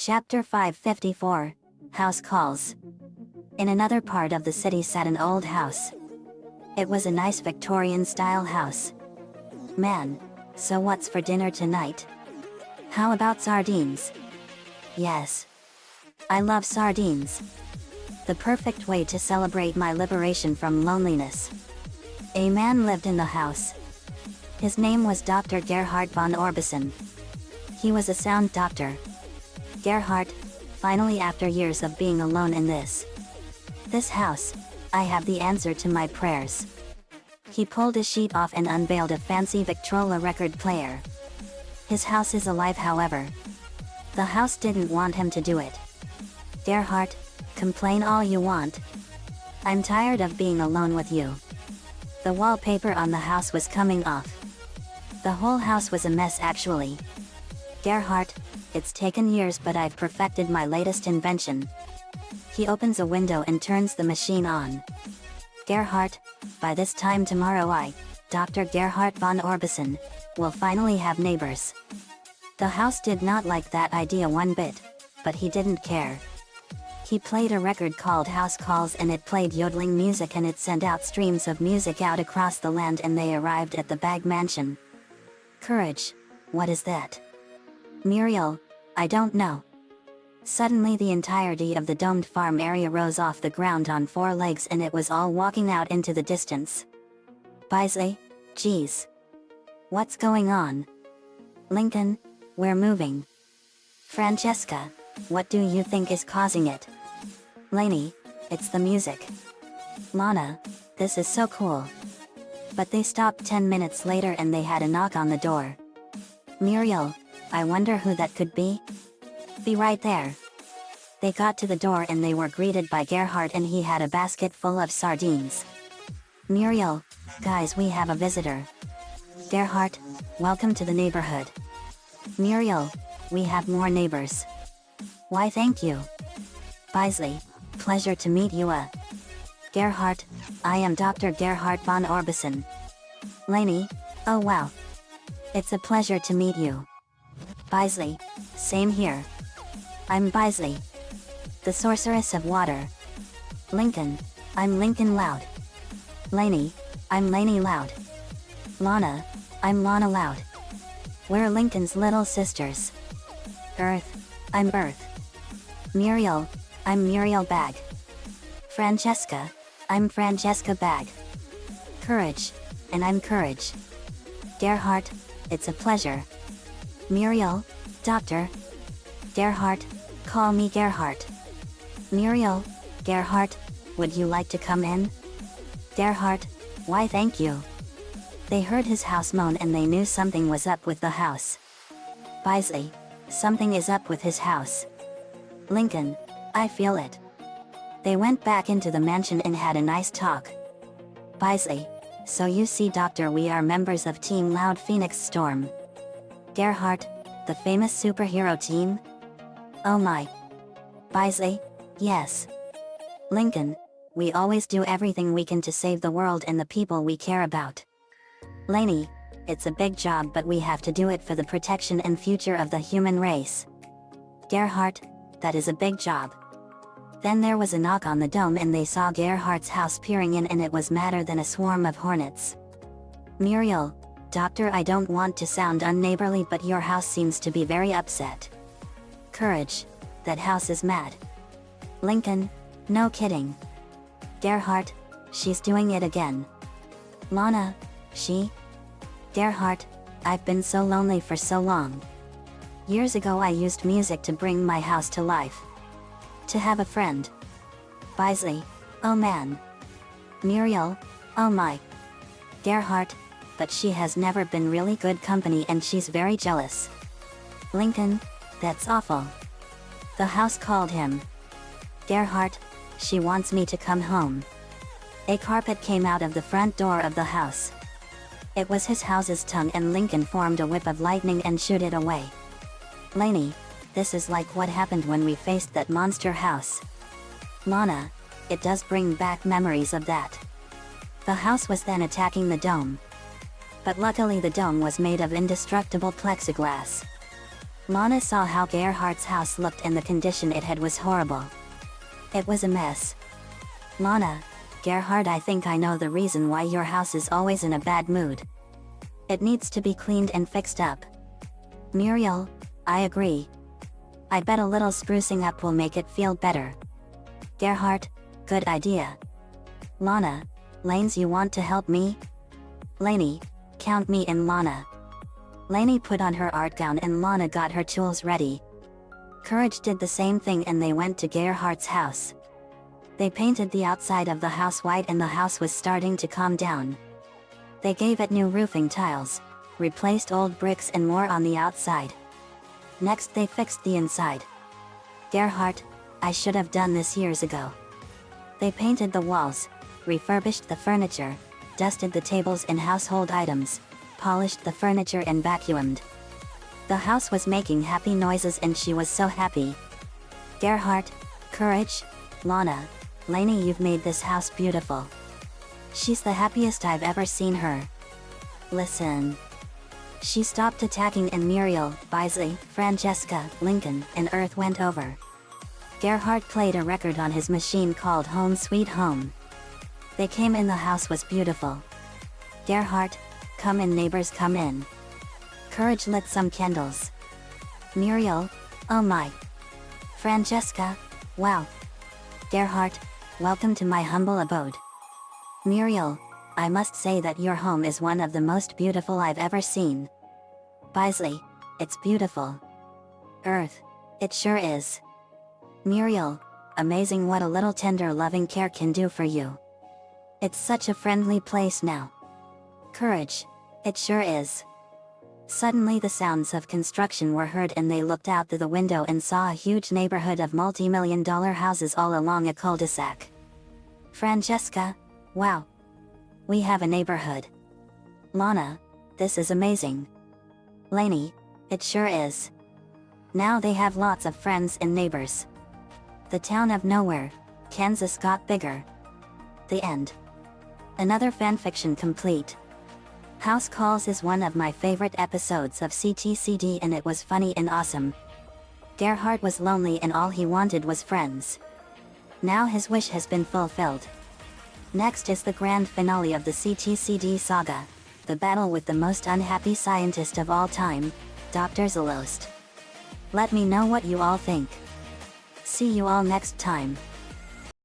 Chapter 554, House Calls. In another part of the city sat an old house. It was a nice Victorian-style house. Man, so what's for dinner tonight? How about sardines? Yes. I love sardines. The perfect way to celebrate my liberation from loneliness. A man lived in the house. His name was Dr. Gerhard von Orbison. He was a sound doctor. Gerhard, finally after years of being alone in this house, I have the answer to my prayers. He pulled a sheet off and unveiled a fancy Victrola record player. His house is alive, however. The house didn't want him to do it. Gerhard, complain all you want. I'm tired of being alone with you. The wallpaper on the house was coming off. The whole house was a mess actually. Gerhard, it's taken years but I've perfected my latest invention. He opens a window and turns the machine on. Gerhard, by this time tomorrow I, Dr. Gerhard von Orbison, will finally have neighbors. The house did not like that idea one bit, but he didn't care. He played a record called House Calls and it played yodeling music and it sent out streams of music out across the land and they arrived at the Bag Mansion. Courage, what is that? Muriel, I don't know. Suddenly the entirety of the domed farm area rose off the ground on four legs and it was all walking out into the distance. Bisley, geez. What's going on? Lincoln, we're moving. Francesca, what do you think is causing it? Lainey, it's the music. Lana, this is so cool. But they stopped 10 minutes later and they had a knock on the door. Muriel, I wonder who that could be? Be right there. They got to the door and they were greeted by Gerhard and he had a basket full of sardines. Muriel, guys, we have a visitor. Gerhard, welcome to the neighborhood. Muriel, we have more neighbors. Why thank you. Bisley, pleasure to meet you. Gerhard, I am Dr. Gerhard von Orbison. Lainey, oh wow. It's a pleasure to meet you. Bisley, same here. I'm Bisley, the sorceress of water. Lincoln, I'm Lincoln Loud. Lainey, I'm Lainey Loud. Lana, I'm Lana Loud. We're Lincoln's little sisters. Earth, I'm Earth. Muriel, I'm Muriel Bag. Francesca, I'm Francesca Bag. Courage, and I'm Courage. Gerhard, it's a pleasure. Muriel, Doctor. Gerhard, call me Gerhard. Muriel, Gerhard, would you like to come in? Gerhard, why thank you. They heard his house moan and they knew something was up with the house. Bisley, something is up with his house. Lincoln, I feel it. They went back into the mansion and had a nice talk. Bisley, so you see Doctor, we are members of Team Loud Phoenix Storm. Gerhard, the famous superhero team? Oh my. Bisley, yes. Lincoln, we always do everything we can to save the world and the people we care about. Lainey, it's a big job but we have to do it for the protection and future of the human race. Gerhard, that is a big job. Then there was a knock on the dome and they saw Gerhard's house peering in and it was madder than a swarm of hornets. Muriel, Doctor, I don't want to sound unneighborly but your house seems to be very upset. Courage, that house is mad. Lincoln, no kidding. Gerhard, she's doing it again. Lana, she? Gerhard, I've been so lonely for so long. Years ago I used music to bring my house to life. To have a friend. Bisley, oh man. Muriel, oh my. Gerhard, but she has never been really good company and she's very jealous. Lincoln, that's awful. The house called him. Gerhard, she wants me to come home. A carpet came out of the front door of the house. It was his house's tongue and Lincoln formed a whip of lightning and shooed it away. Lainey, this is like what happened when we faced that monster house. Lana, it does bring back memories of that. The house was then attacking the dome. But luckily the dome was made of indestructible plexiglass. Lana saw how Gerhardt's house looked and the condition it had was horrible. It was a mess. Lana, Gerhard, I think I know the reason why your house is always in a bad mood. It needs to be cleaned and fixed up. Muriel, I agree. I bet a little sprucing up will make it feel better. Gerhard, good idea. Lana, Lanes, you want to help me? Lainey, count me in. Lana. Lainey put on her art gown and Lana got her tools ready. Courage did the same thing and they went to Gerhardt's house. They painted the outside of the house white and the house was starting to calm down. They gave it new roofing tiles, replaced old bricks and more on the outside. Next they fixed the inside. Gerhardt, I should have done this years ago. They painted the walls, refurbished the furniture, dusted the tables and household items, polished the furniture and vacuumed. The house was making happy noises and she was so happy. Gerhardt, Courage, Lana, Lainey, you've made this house beautiful. She's the happiest I've ever seen her. Listen. She stopped attacking and Muriel, Bisley, Francesca, Lincoln, and Earth went over. Gerhardt played a record on his machine called Home Sweet Home. They came in, the house was beautiful. Gerhardt, come in, neighbors, come in. Courage lit some candles. Muriel, oh my. Francesca, wow. Gerhardt, welcome to my humble abode. Muriel, I must say that your home is one of the most beautiful I've ever seen. Bisley, it's beautiful. Earth, it sure is. Muriel, amazing what a little tender loving care can do for you. It's such a friendly place now. Courage, it sure is. Suddenly the sounds of construction were heard and they looked out through the window and saw a huge neighborhood of multi-million-dollar houses all along a cul-de-sac. Francesca, wow. We have a neighborhood. Lana, this is amazing. Lainey, it sure is. Now they have lots of friends and neighbors. The town of nowhere, Kansas got bigger. The end. Another fanfiction complete. House Calls is one of my favorite episodes of CTCD and it was funny and awesome. Gerhardt was lonely and all he wanted was friends. Now his wish has been fulfilled. Next is the grand finale of the CTCD saga, the battle with the most unhappy scientist of all time, Dr. Zalost. Let me know what you all think. See you all next time.